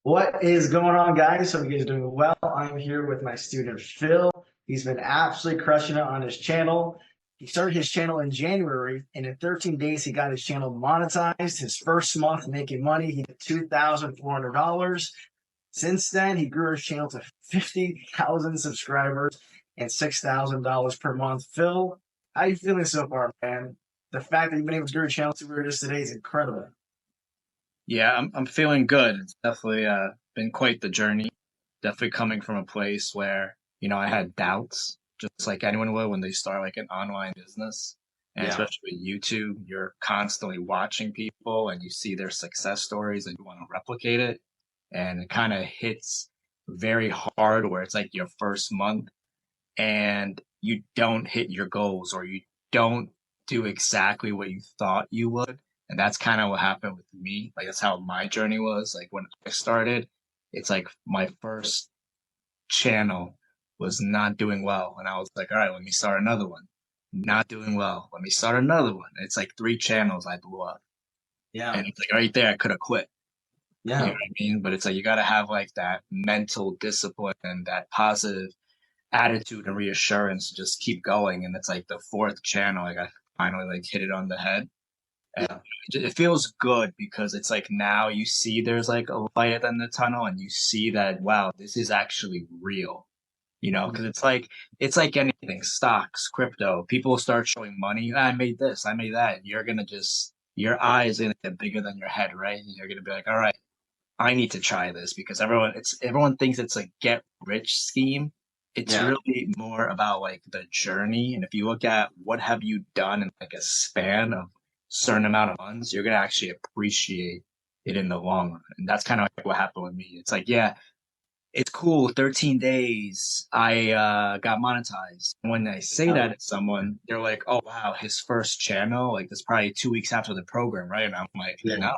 What is going on, guys? Hope you guys are doing well. I'm here with my student Phil. He's been absolutely crushing it on his channel. He started his channel in January, and in 13 days, he got his channel monetized. His first month making money, he did $2,400. Since then, he grew his channel to 50,000 subscribers and $6,000 per month. Phil, how you feeling so far, man? The fact that you've been able to grow your channel to where it is today is incredible. Yeah, I'm feeling good. It's definitely been quite the journey. Definitely coming from a place where, I had doubts, just like anyone would when they start like an online business. And Yeah. especially with YouTube, you're constantly watching people and you see their success stories and you want to replicate it. And it kind of hits very hard where it's like your first month and you don't hit your goals or you don't do exactly what you thought you would. And that's kind of what happened with me. Like that's how my journey was. Like when I started, it's like my first channel was not doing well. And I was like, all right, let me start another one. Not doing well. Let me start another one. It's like three channels I blew up. Yeah. And it's like right there, I could have quit. You know Yeah. what I mean? But it's like you got to have like that mental discipline and that positive attitude and reassurance to just keep going. And it's like the fourth channel, like I finally like hit it on the head. And Yeah. it feels good because it's like now you see there's like a light at the end of the tunnel and you see that, wow, this is actually real. Because it's like anything, stocks, crypto, people start showing money. I made this, I made that. And you're gonna just your eyes gonna get bigger than your head, right? And you're gonna be like, all right, I need to try this because everyone thinks it's a get rich scheme. It's Yeah. really more about like the journey. And if you look at what have you done in like a span of certain amount of months, you're gonna actually appreciate it in the long run. And that's kind of like what happened with me. It's like, yeah, it's cool. 13 days, I got monetized. When I say Yeah. that to someone, they're like, "Oh wow, his first channel, like that's probably 2 weeks after the program, right?" And I'm like, Yeah. "No,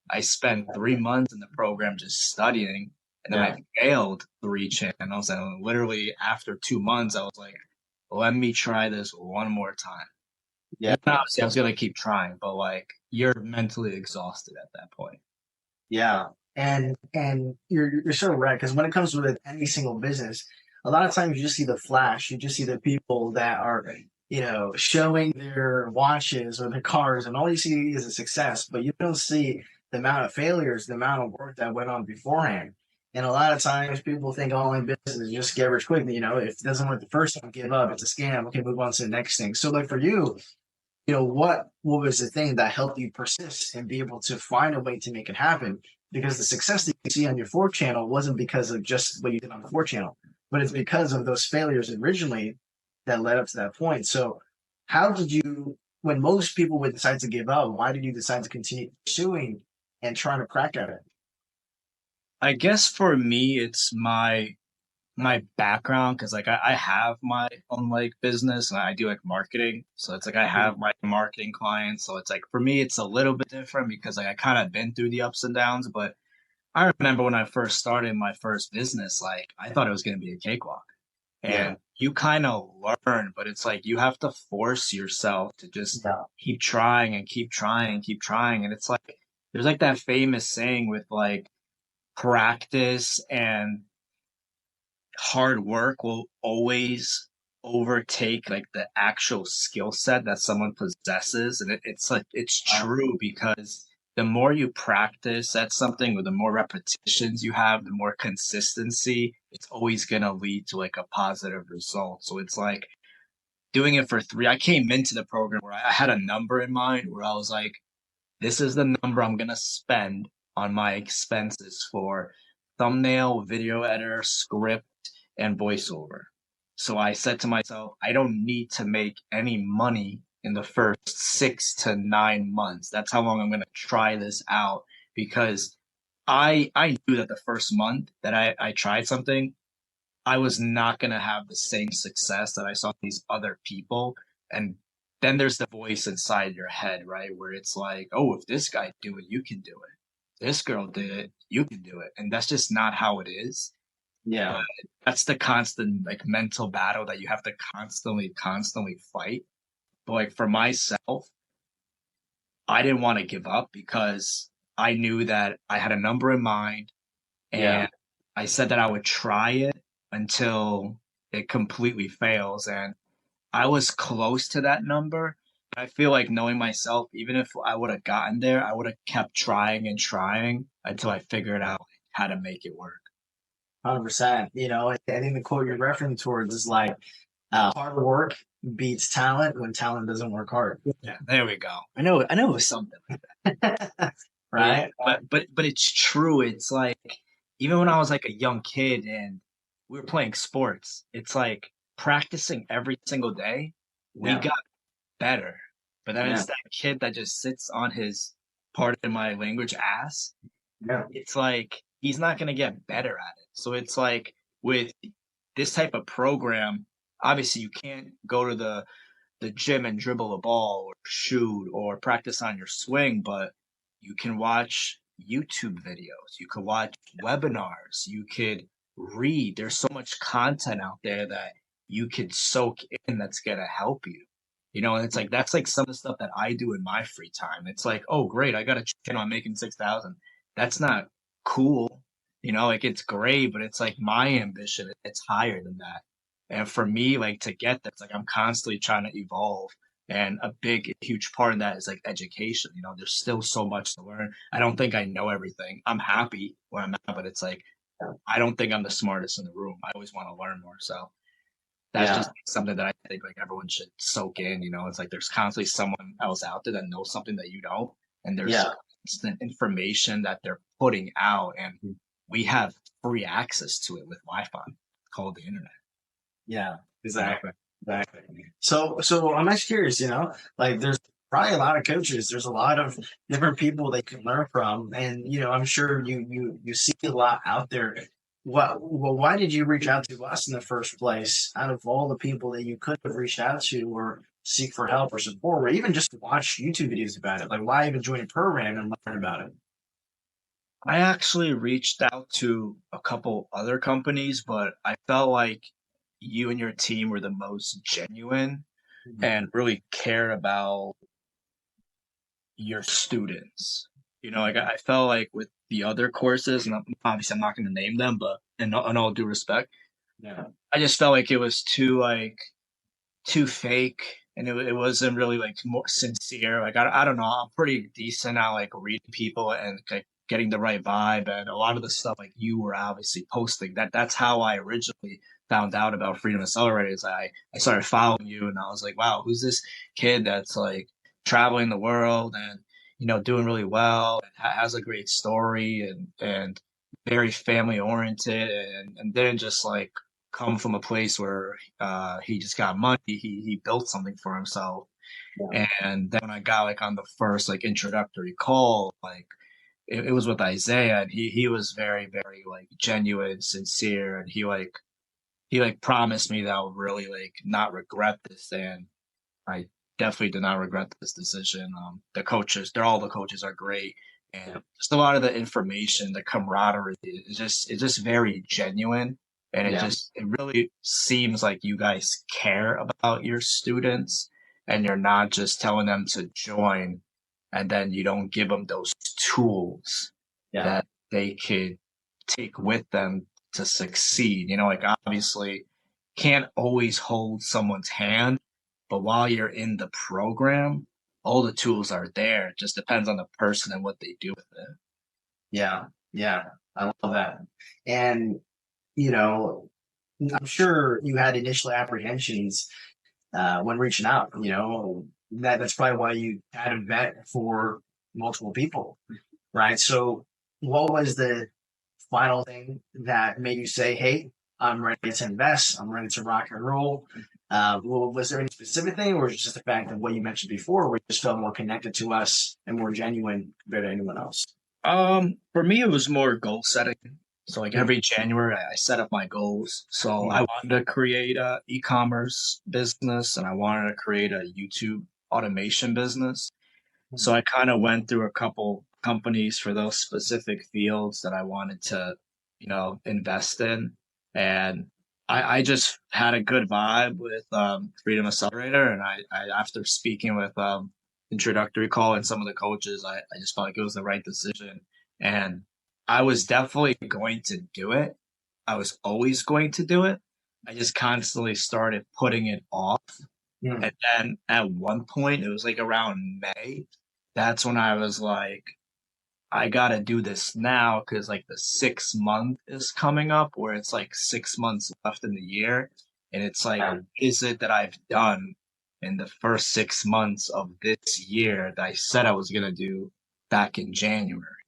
I spent 3 months in the program just studying, and then Yeah. I failed three channels, and literally after 2 months, I was like, let me try this one more time." Yeah. And then obviously, I was gonna keep trying, but like you're mentally exhausted at that point. Yeah. And you're so right, because when it comes with any single business, a lot of times you just see the flash. You just see the people that are, showing their watches or their cars, and all you see is a success, but you don't see the amount of failures, the amount of work that went on beforehand. And a lot of times people think online business is just get rich quick. If it doesn't work the first time, give up. It's a scam. Okay, move on to the next thing. So like for you, what was the thing that helped you persist and be able to find a way to make it happen? Because the success that you see on your fourth channel wasn't because of just what you did on the fourth channel, but it's because of those failures originally that led up to that point. So how did you, when most people would decide to give up, why did you decide to continue pursuing and trying to crack at it? I guess for me, it's my background because like I have my own like business and I do like marketing. So it's like I have my marketing clients. So it's like for me it's a little bit different because like I kind of been through the ups and downs. But I remember when I first started my first business, like I thought it was gonna be a cakewalk. Yeah. And you kind of learn, but it's like you have to force yourself to just Yeah. keep trying and keep trying and keep trying. And it's like there's like that famous saying with like practice and hard work will always overtake like the actual skill set that someone possesses. And it's like it's true because the more you practice at something or the more repetitions you have, the more consistency, it's always going to lead to like a positive result. So it's like doing it for three. I came into the program where I had a number in mind where I was like, this is the number I'm going to spend on my expenses for thumbnail, video editor, script, and voiceover. So I said to myself, I don't need to make any money in the first 6 to 9 months. That's how long I'm going to try this out because I knew that the first month that I tried something, I was not going to have the same success that I saw these other people. And then there's the voice inside your head, right? Where it's like, oh, if this guy do it, you can do it. This girl did it, you can do it. And that's just not how it is. But Yeah. that's the constant like mental battle that you have to constantly fight. But like for myself, I didn't want to give up because I knew that I had a number in mind Yeah. And I said that I would try it until it completely fails. And I was close to that number. But I feel like knowing myself, even if I would have gotten there, I would have kept trying and trying until I figured out how to make it work. 100%. I think the quote you're referring towards is like, hard work beats talent when talent doesn't work hard. Yeah, there we go. I know it was something. But yeah, Right? but it's true. It's like even when I was like a young kid and we were playing sports, it's like practicing every single day, we Yeah. got better. But then Yeah. it's that kid that just sits on his, pardon my language, ass. Yeah. It's like he's not going to get better at it. So it's like with this type of program, obviously you can't go to the gym and dribble a ball or shoot or practice on your swing, but you can watch YouTube videos, you could watch webinars, you could read. There's so much content out there that you could soak in that's gonna help you. And it's like that's like some of the stuff that I do in my free time. It's like, oh great, I got a channel on making 6,000. That's not cool. Like it's great, but it's like my ambition, it's higher than that. And for me, like to get that, it's like I'm constantly trying to evolve. And a big, huge part of that is like education. There's still so much to learn. I don't think I know everything. I'm happy where I'm at, but it's like I don't think I'm the smartest in the room. I always want to learn more. So that's Yeah. just something that I think like everyone should soak in. It's like there's constantly someone else out there that knows something that you don't, and there's Yeah. constant information that they're putting out, and we have free access to it with Wi-Fi called the internet. Yeah. Exactly. Exactly. So I'm just curious, like there's probably a lot of coaches, there's a lot of different people they can learn from. And, I'm sure you see a lot out there. Why did you reach out to us in the first place out of all the people that you could have reached out to or seek for help or support or even just watch YouTube videos about it? Like why even join a program and learn about it? I actually reached out to a couple other companies, but I felt like you and your team were the most genuine and really care about your students. Like I felt like with the other courses, and obviously I'm not going to name them, but in all due respect, Yeah. I just felt like it was too fake, and it wasn't really like more sincere. Like I don't know, I'm pretty decent at like reading people and like getting the right vibe, and a lot of the stuff like you were obviously posting. That's how I originally found out about Freedom Accelerator. Is I started following you, and I was like, wow, who's this kid that's like traveling the world and doing really well and has a great story and very family oriented and didn't just like come from a place where he just got money. He built something for himself. Yeah. And then when I got like on the first like introductory call, like it was with Isaiah, and he was very very like genuine, sincere, and he like promised me that I would really like not regret this, and I definitely did not regret this decision. All the coaches are great, and just a lot of the information, the camaraderie is just very genuine, and Yeah. it really seems like you guys care about your students, and you're not just telling them to join, and then you don't give them those tools Yeah. that they could take with them to succeed. Like obviously can't always hold someone's hand, but while you're in the program, all the tools are there. It just depends on the person and what they do with it. Yeah. Yeah. I love that. And, you know, I'm sure you had initial apprehensions when reaching out. That's probably why you had a vet for multiple people, right? So, what was the final thing that made you say, "Hey, I'm ready to invest. I'm ready to rock and roll"? Was there any specific thing, or was it just the fact that what you mentioned before, where you just felt more connected to us and more genuine compared to anyone else? For me, it was more goal setting. So like every January, I set up my goals. So I wanted to create a e-commerce business, and I wanted to create a YouTube automation business. So I kind of went through a couple companies for those specific fields that I wanted to, invest in. And I just had a good vibe with Freedom Accelerator. And after speaking with introductory call and some of the coaches, I just felt like it was the right decision. And I was definitely going to do it. I was always going to do it. I just constantly started putting it off. Mm. And then at one point, it was like around May, that's when I was like, I gotta do this now because like the 6 month is coming up where it's like 6 months left in the year. And it's like, what is it that I've done in the first 6 months of this year that I said I was gonna do back in January?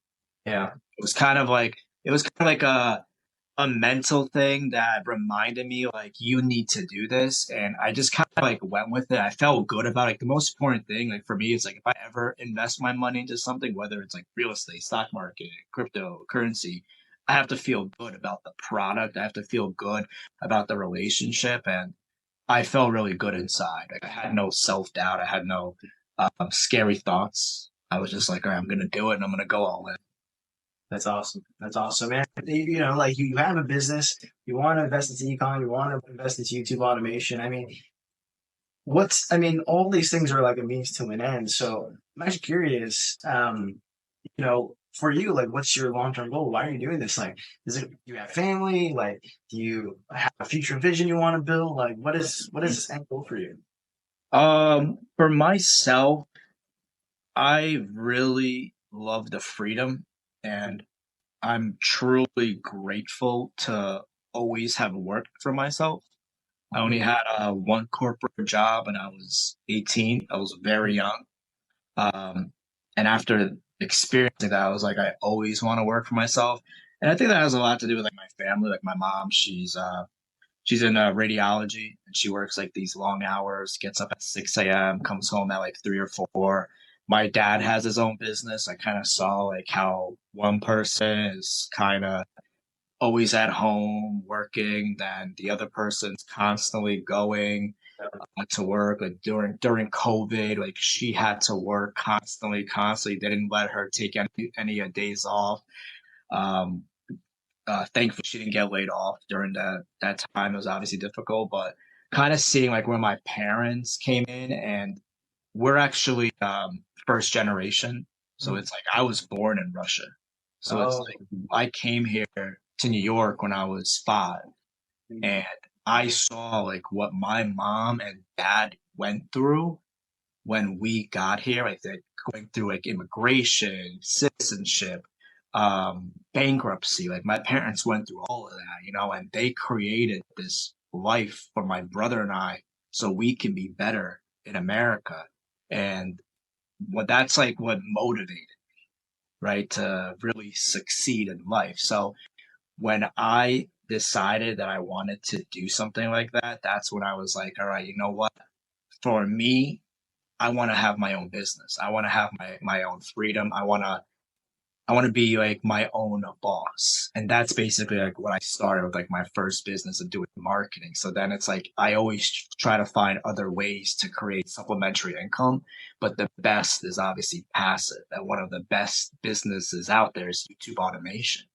Yeah. It was kind of like it was kind of like a mental thing that reminded me like you need to do this, and I just kind of like went with it. I felt good about it. Like, the most important thing like for me is like if I ever invest my money into something, whether it's like real estate, stock market, cryptocurrency, I have to feel good about the product. I have to feel good about the relationship, and I felt really good inside. Like I had no self-doubt. I had no scary thoughts. I was just like, all right, I'm gonna do it and I'm gonna go all in. That's awesome. That's awesome, man. You know, like you have a business, you want to invest into econ, you want to invest into YouTube automation. I mean, I mean, all these things are like a means to an end. So I'm actually curious, you know, for you, like, what's your long-term goal? Why are you doing this? Like, is it, you have family? Like, do you have a future vision you want to build? Like, what is this end goal for you? For myself, I really love the freedom, and I'm truly grateful to always have worked for myself. I only Mm. had one corporate job when I was 18. I was very young. Um, and after experiencing that, I was like, I always want to work for myself. And I think that has a lot to do with like my family. Like my mom, she's in radiology, and she works like these long hours, gets up at 6 a.m., comes home at like 3 or 4. My dad has his own business. I kind of saw like how one person is kind of always at home working, then the other person's constantly going to work. Like during COVID, like she had to work constantly. They didn't let her take any days off. Um, Thankfully, she didn't get laid off during that time. It was obviously difficult, but kind of seeing like where my parents came in, and we're actually first generation. So Mm. it's like I was born in Russia. So it's Oh, like I came here to New York when I was 5, mm. and I saw like what my mom and dad went through when we got here, like they're going through like immigration, citizenship, bankruptcy. Like my parents went through all of that, and they created this life for my brother and I so we can be better in America. And what that's like what motivated, right, to really succeed in life. So when I decided that I wanted to do something like that, that's when I was like, all right, you know what? For me, I want to have my own business. I want to have my own freedom. I want to be like my own boss. And that's basically like what I started with, like my first business of doing marketing. So then it's like I always try to find other ways to create supplementary income, but the best is obviously passive. And one of the best businesses out there is YouTube automation.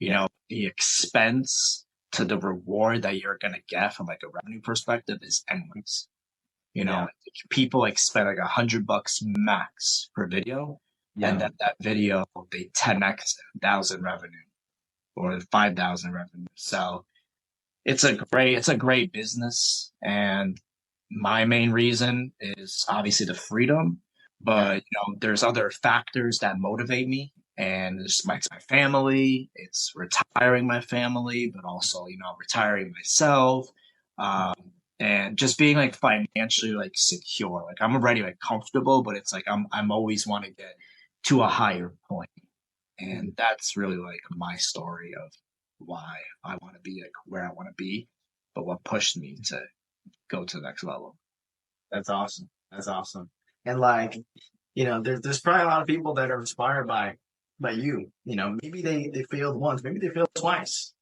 yeah, The expense to the reward that you're going to get from like a revenue perspective is endless. yeah, People like spend like $100 max per video, and yeah. then that video they 10x 1,000 revenue or 5,000 revenue. So it's a great business, and my main reason is obviously the freedom, Yeah. but there's other factors that motivate me, and it's my family, it's retiring my family, but also retiring myself, um, and just being like financially like secure. Like I'm already like comfortable, but it's like I'm always want to get to a higher point, and Mm. that's really like my story of why I want to be like where I want to be, but what pushed me to go to the next level. That's awesome. That's awesome. And like, you know, there's probably a lot of people that are inspired by you. You know, maybe they failed once, maybe they failed twice.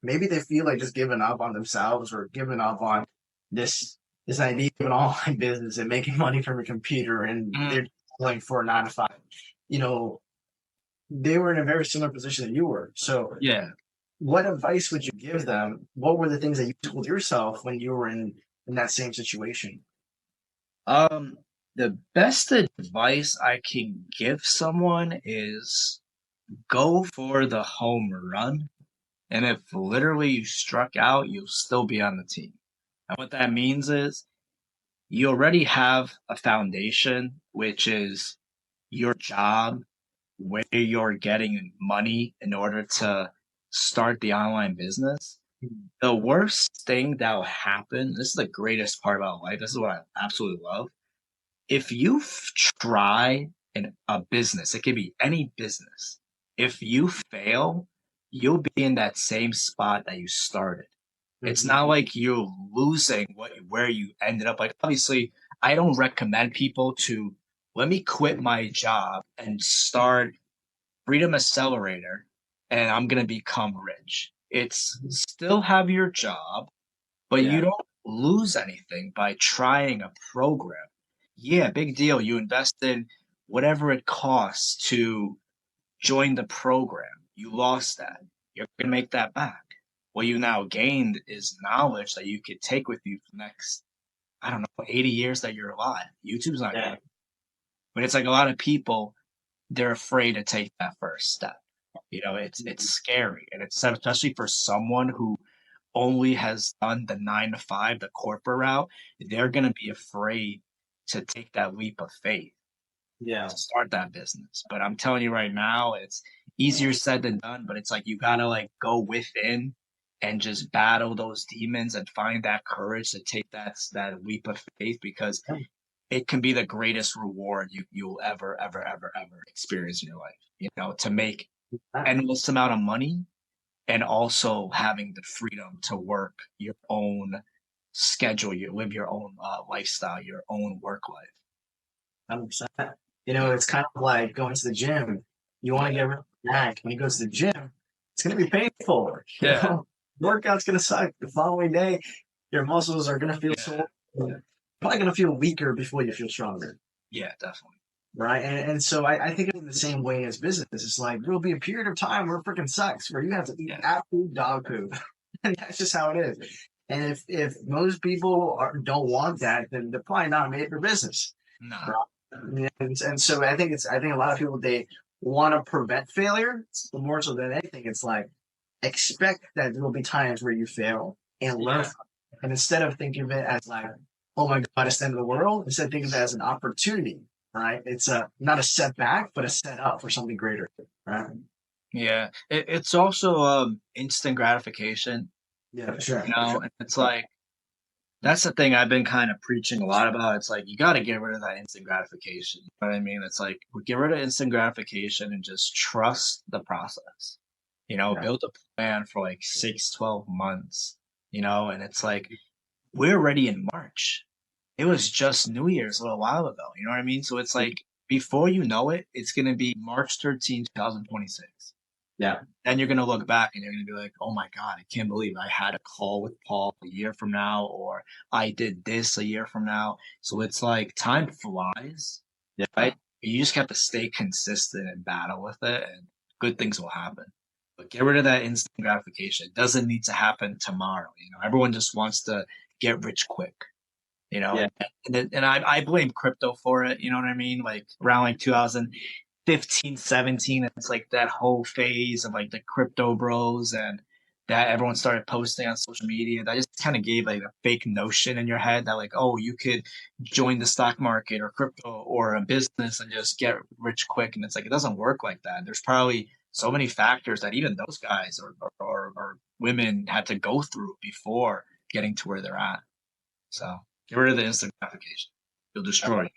Maybe they feel like just giving up on themselves or giving up on this idea of an online business and making money from a computer and Mm, they're going for a 9 to 5. You know, they were in a very similar position that you were. So yeah. what advice would you give them? What were the things that you told yourself when you were in that same situation? Um, the best advice I can give someone is go for the home run. And if literally you struck out, you'll still be on the team. And what that means is you already have a foundation, which is your job, where you're getting money in order to start the online business. The worst thing that will happen, this is the greatest part about life. This is what I absolutely love. If you try a business, it could be any business. If you fail, you'll be in that same spot that you started. It's Mhm. not like you're losing where you ended up. Like, obviously, I don't recommend people to let me quit my job and start Freedom Accelerator and I'm going to become rich. It's still have your job, but you Yeah. don't lose anything by trying a program. Yeah, big deal. You invested whatever it costs to join the program. You lost that. You're going to make that back. What you now gained is knowledge that you could take with you for the next, I don't know, 80 years that you're alive. YouTube's not Yeah. going to. But it's like a lot of people, they're afraid to take that first step. It's scary. And it's especially for someone who only has done the 9 to 5, the corporate route, they're going to be afraid to take that leap of faith Yeah. to start that business. But I'm telling you right now, it's easier said than done, but it's like you got to like go within and just battle those demons and find that courage to take that leap of faith because it can be the greatest reward you'll ever experience in your life. To make endless amount of money and also having the freedom to work your own schedule, you live your own lifestyle, your own work life. 100%. Yeah, It's kind of like going to the gym. You want to yeah, get rid of the neck. When you go to the gym, it's going to be painful. yeah, Workout's going to suck. The following day, your muscles are going to feel yeah, sore. Probably going to feel weaker before you feel stronger. yeah, definitely. Right. And so I think in the same way as business, it's like there'll be a period of time where it freaking sucks, where you have to eat Yeah, absolute dog poop. And that's just how it is. And if most people don't want that, then they're probably not made for business. no, Right? And so I think a lot of people, they want to prevent failure, but more so than anything, it's like expect that there will be times where you fail and learn yeah, from it. And instead of thinking of it as like, oh my God, it's the end of the world, instead think of it as an opportunity, right? It's not a setback, but a setup for something greater, right? yeah. It's also instant gratification, Yeah, for sure. and it's like that's the thing I've been kind of preaching a lot about. It's like you got to get rid of that instant gratification. You know what I mean? It's like we get rid of instant gratification and just trust the process. Yeah. Build a plan for like 6, 12 months, and it's like we're already in March. It was just New Year's a little while ago. You know what I mean? So it's like before you know it, it's going to be March 13th, 2026. Yeah. Then you're going to look back and you're going to be like, oh my God, I can't believe I had a call with Paul a year from now, or I did this a year from now. So it's like time flies, Yeah. right? You just have to stay consistent and battle with it, and good things will happen. But get rid of that instant gratification. It doesn't need to happen tomorrow. Everyone just wants to get rich quick. Yeah. And I blame crypto for it. You know what I mean? Like around like 2015, 17, it's like that whole phase of like the crypto bros and that everyone started posting on social media. That just kind of gave like a fake notion in your head that like, oh, you could join the stock market or crypto or a business and just get rich quick. And it's like, it doesn't work like that. There's probably so many factors that even those guys or women had to go through before getting to where they're at. So get rid of the instant gratification. You'll destroy it.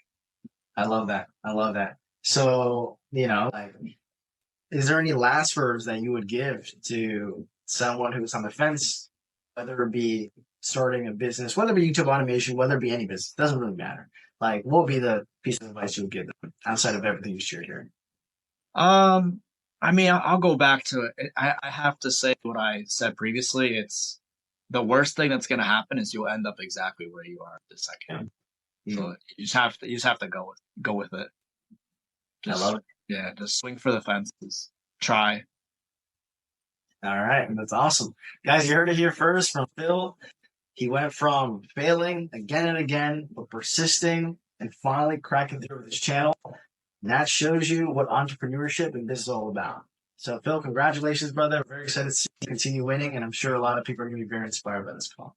I love that. I love that. So, like, is there any last words that you would give to someone who's on the fence, whether it be starting a business, whether it be YouTube automation, whether it be any business, doesn't really matter. Like, what would be the piece of advice you would give them outside of everything you shared here? Um, I mean, I'll go back to it. I have to say what I said previously. It's the worst thing that's going to happen is you'll end up exactly where you are this second. Yeah. So you just have to go with it. I Just love it. yeah, just swing for the fences. Try. All right. That's awesome. Guys, you heard it here first from Phil. He went from failing again and again, but persisting and finally cracking through with his channel. And that shows you what entrepreneurship and this is all about. So, Phil, congratulations, brother. Very excited to see you continue winning, and I'm sure a lot of people are going to be very inspired by this call.